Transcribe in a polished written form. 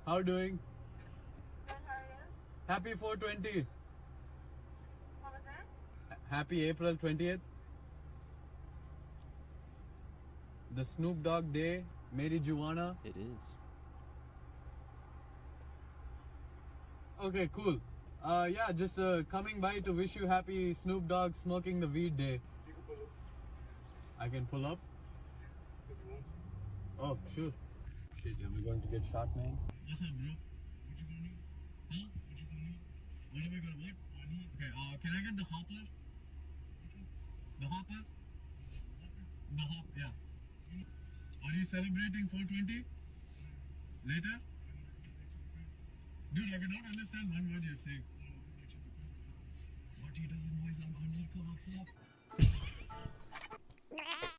How doing? Good, how are you? Happy 420. What was that? Happy April 20th. The Snoop Dogg Day. Mary Juana. It is. Okay, cool. Yeah, just coming by to wish you happy Snoop Dogg smoking the weed day. You can pull up I can pull up. if you want. Oh, sure. Shit, am I going to get shot, man? What's up, bro? What you gonna need? Huh? What you gonna need? What am I gonna what? I need Okay, can I get the hopper? which one? The hopper? Water? The hop, yeah. Are you celebrating 420? Later? Dude, I cannot understand one word you're saying. What he doesn't know is I'm undercover cop.